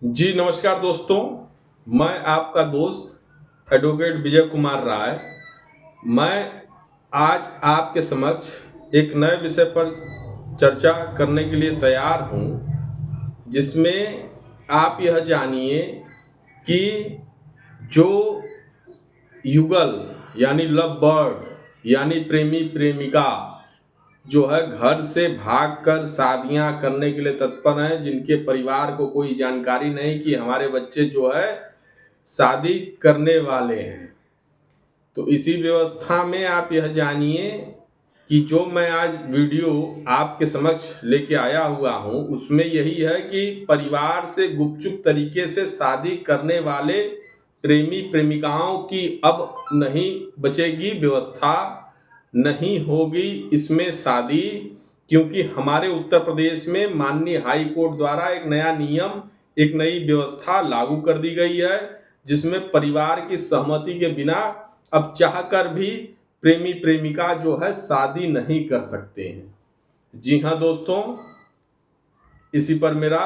जी नमस्कार दोस्तों, मैं आपका दोस्त एडवोकेट विजय कुमार राय। मैं आज आपके समक्ष एक नए विषय पर चर्चा करने के लिए तैयार हूँ, जिसमें आप यह जानिए कि जो युगल यानी लव बर्ड यानी प्रेमी प्रेमिका जो है घर से भागकर शादियां करने के लिए तत्पर हैं, जिनके परिवार को कोई जानकारी नहीं कि हमारे बच्चे जो है शादी करने वाले हैं। तो इसी व्यवस्था में आप यह जानिए कि जो मैं आज वीडियो आपके समक्ष लेके आया हुआ हूं, उसमें यही है कि परिवार से गुपचुप तरीके से शादी करने वाले प्रेमी प्रेमिकाओं की अब नहीं बचेगी व्यवस्था, नहीं होगी इसमें शादी। क्योंकि हमारे उत्तर प्रदेश में माननीय हाई कोर्ट द्वारा एक नया नियम, एक नई व्यवस्था लागू कर दी गई है, जिसमें परिवार की सहमति के बिना अब चाहकर भी प्रेमी प्रेमिका जो है शादी नहीं कर सकते हैं। जी हाँ दोस्तों, इसी पर मेरा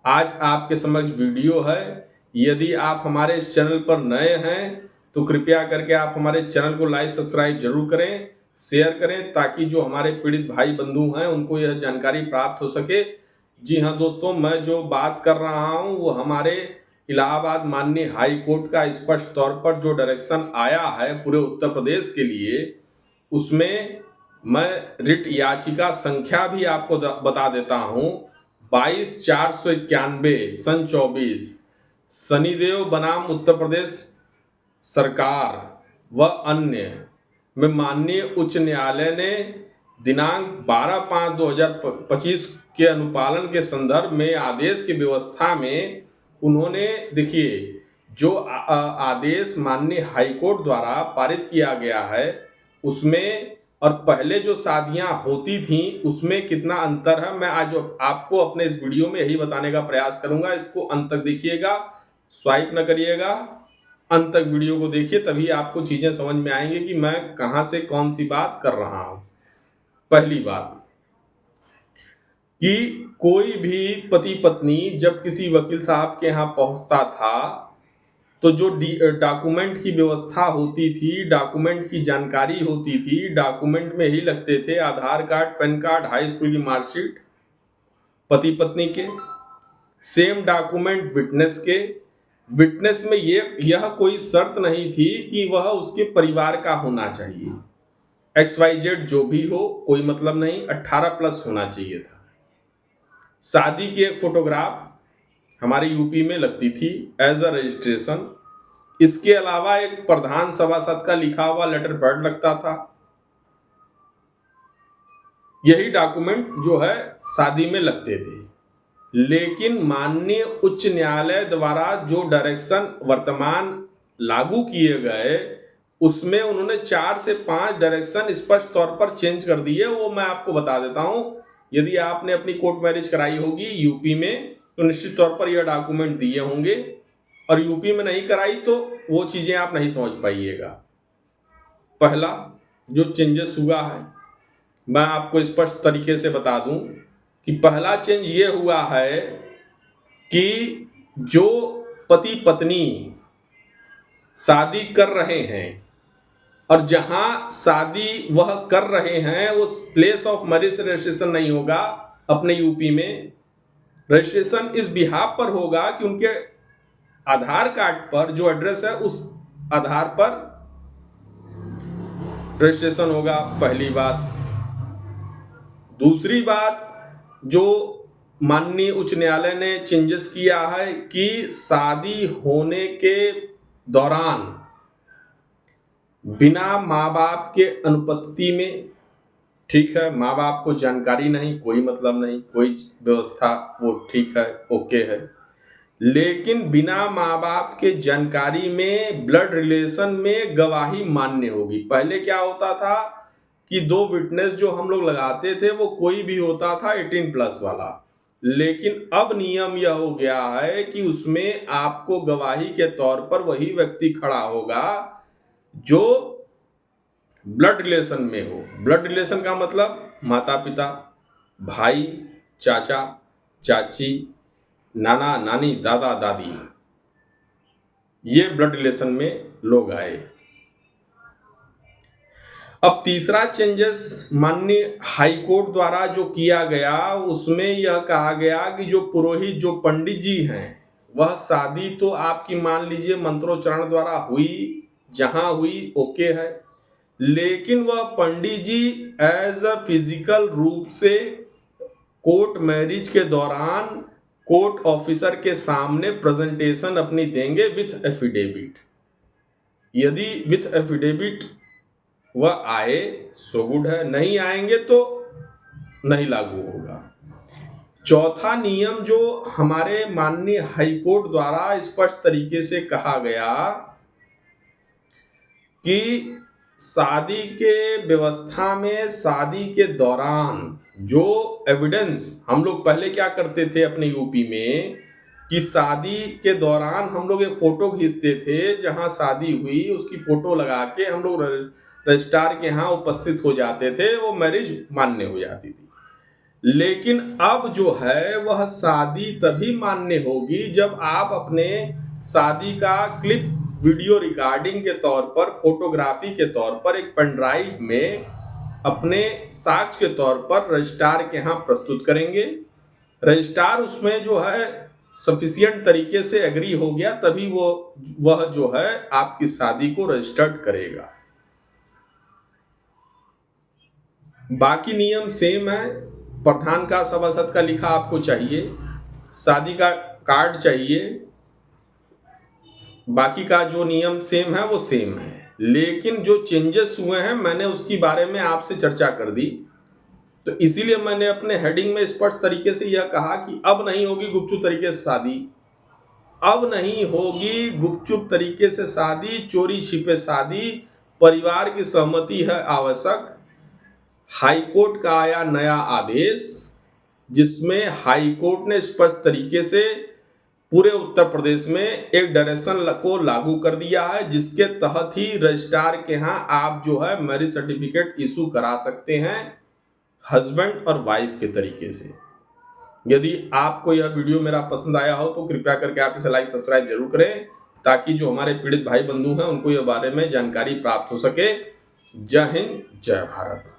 आज आपके समक्ष वीडियो है। यदि आप हमारे इस चैनल पर नए हैं तो कृपया करके आप हमारे चैनल को लाइक सब्सक्राइब जरूर करें, शेयर करें, ताकि जो हमारे पीड़ित भाई बंधु हैं उनको यह जानकारी प्राप्त हो सके। जी हाँ दोस्तों, मैं जो बात कर रहा हूँ वो हमारे इलाहाबाद माननीय हाई कोर्ट का स्पष्ट तौर पर जो डायरेक्शन आया है पूरे उत्तर प्रदेश के लिए, उसमें मैं रिट याचिका संख्या भी आपको बता देता हूँ। 22/491 सन 24 शनिदेव बनाम उत्तर प्रदेश सरकार व अन्य में माननीय उच्च न्यायालय ने दिनांक 12/5/2025 के अनुपालन के संदर्भ में आदेश की व्यवस्था में उन्होंने देखिए जो आदेश माननीय हाईकोर्ट द्वारा पारित किया गया है उसमें और पहले जो शादियां होती थी उसमें कितना अंतर है, मैं आज आपको अपने इस वीडियो में यही बताने का प्रयास करूंगा। इसको अंत तक देखिएगा, स्वाइप न करिएगा, अंत तक वीडियो को देखिए, तभी आपको चीजें समझ में आएंगी कि मैं कहां से कौन सी बात कर रहा हूं। पहली बात कि कोई भी पति पत्नी जब किसी वकील साहब के यहां पहुंचता था तो जो डॉक्यूमेंट की व्यवस्था होती थी, डॉक्यूमेंट की जानकारी होती थी, डॉक्यूमेंट में ही लगते थे Aadhaar card, PAN card, high school की मार्कशीट पति पत्नी के, सेम डॉक्यूमेंट विटनेस के। विटनेस में यह कोई शर्त नहीं थी कि वह उसके परिवार का होना चाहिए, XYZ जो भी हो कोई मतलब नहीं, 18+ होना चाहिए था। शादी की एक फोटोग्राफ हमारे यूपी में लगती थी एज अ रजिस्ट्रेशन। इसके अलावा एक प्रधान सभासद का लिखा हुआ लेटर पैड लगता था। यही डॉक्यूमेंट जो है शादी में लगते थे। लेकिन माननीय उच्च न्यायालय द्वारा जो डायरेक्शन वर्तमान लागू किए गए उसमें उन्होंने 4 से 5 डायरेक्शन स्पष्ट तौर पर चेंज कर दिए। वो मैं आपको बता देता हूं। यदि आपने अपनी कोर्ट मैरिज कराई होगी यूपी में तो निश्चित तौर पर यह डॉक्यूमेंट दिए होंगे, और यूपी में नहीं कराई तो वो चीजें आप नहीं समझ पाइएगा। पहला जो चेंजेस हुआ है मैं आपको स्पष्ट तरीके से बता दूं कि पहला चेंज ये हुआ है कि जो पति पत्नी शादी कर रहे हैं और जहां शादी वह कर रहे हैं उस प्लेस ऑफ मैरिज रजिस्ट्रेशन नहीं होगा। अपने यूपी में रजिस्ट्रेशन इस बिहाफ पर होगा कि उनके आधार कार्ड पर जो एड्रेस है उस आधार पर रजिस्ट्रेशन होगा, पहली बात। दूसरी बात जो माननीय उच्च न्यायालय ने चेंजेस किया है कि शादी होने के दौरान बिना माँ बाप के अनुपस्थिति में, ठीक है, माँ बाप को जानकारी नहीं, कोई मतलब नहीं, कोई व्यवस्था वो ठीक है, ओके है, लेकिन बिना माँ बाप के जानकारी में ब्लड रिलेशन में गवाही मान्य होगी। पहले क्या होता था कि 2 विटनेस जो हम लोग लगाते थे वो कोई भी होता था 18+ वाला, लेकिन अब नियम यह हो गया है कि उसमें आपको गवाही के तौर पर वही व्यक्ति खड़ा होगा जो ब्लड रिलेशन में हो। ब्लड रिलेशन का मतलब माता पिता, भाई, चाचा, चाची, नाना नानी दादा दादी, ये ब्लड रिलेशन में लोग आए। अब तीसरा चेंजेस माननीय हाई कोर्ट द्वारा जो किया गया, उसमें यह कहा गया कि जो पुरोहित, जो पंडित जी हैं, वह शादी तो आपकी मान लीजिए मंत्रोच्चारण द्वारा हुई, जहां हुई ओके है, लेकिन वह पंडित जी एज अ फिजिकल रूप से कोर्ट मैरिज के दौरान कोर्ट ऑफिसर के सामने प्रेजेंटेशन अपनी देंगे विथ एफिडेविट। यदि विथ एफिडेविट वह आए सो गुड है, नहीं आएंगे तो नहीं लागू होगा। चौथा नियम जो हमारे माननीय हाईकोर्ट द्वारा स्पष्ट तरीके से कहा गया कि शादी के व्यवस्था में शादी के दौरान जो एविडेंस, हम लोग पहले क्या करते थे अपने यूपी में कि शादी के दौरान हम लोग एक फोटो खींचते थे, जहां शादी हुई उसकी फोटो लगा के हम लोग रजिस्ट्रार के यहाँ उपस्थित हो जाते थे, वो मैरिज मान्य हो जाती थी। लेकिन अब जो है वह शादी तभी मान्य होगी जब आप अपने शादी का क्लिप वीडियो रिकॉर्डिंग के तौर पर, फोटोग्राफी के तौर पर एक पेन ड्राइव में अपने साक्ष्य के तौर पर रजिस्ट्रार के यहाँ प्रस्तुत करेंगे। रजिस्ट्रार उसमें जो है सफिशिएंट तरीके से एग्री हो गया, तभी वह जो है आपकी शादी को रजिस्टर्ड करेगा। बाकी नियम सेम है। प्रधान का, सभासद का लिखा आपको चाहिए, शादी का कार्ड चाहिए, बाकी का जो नियम सेम है वो सेम है। लेकिन जो चेंजेस हुए हैं मैंने उसकी बारे में आपसे चर्चा कर दी, तो इसीलिए मैंने अपने हेडिंग में स्पष्ट तरीके से यह कहा कि अब नहीं होगी गुपचुप तरीके से शादी, अब नहीं होगी गुपचुप तरीके से शादी, चोरी छिपे शादी, परिवार की सहमति है आवश्यक। हाईकोर्ट का आया नया आदेश, जिसमें हाईकोर्ट ने स्पष्ट तरीके से पूरे उत्तर प्रदेश में एक डायरेक्शन को लागू कर दिया है, जिसके तहत ही रजिस्ट्रार के यहाँ आप जो है मैरिज सर्टिफिकेट इशू करा सकते हैं हस्बैंड और वाइफ के तरीके से। यदि आपको यह वीडियो मेरा पसंद आया हो तो कृपया करके आप इसे लाइक सब्सक्राइब जरूर करें, ताकि जो हमारे पीड़ित भाई बंधु हैं उनको यह बारे में जानकारी प्राप्त हो सके। जय हिंद, जय भारत।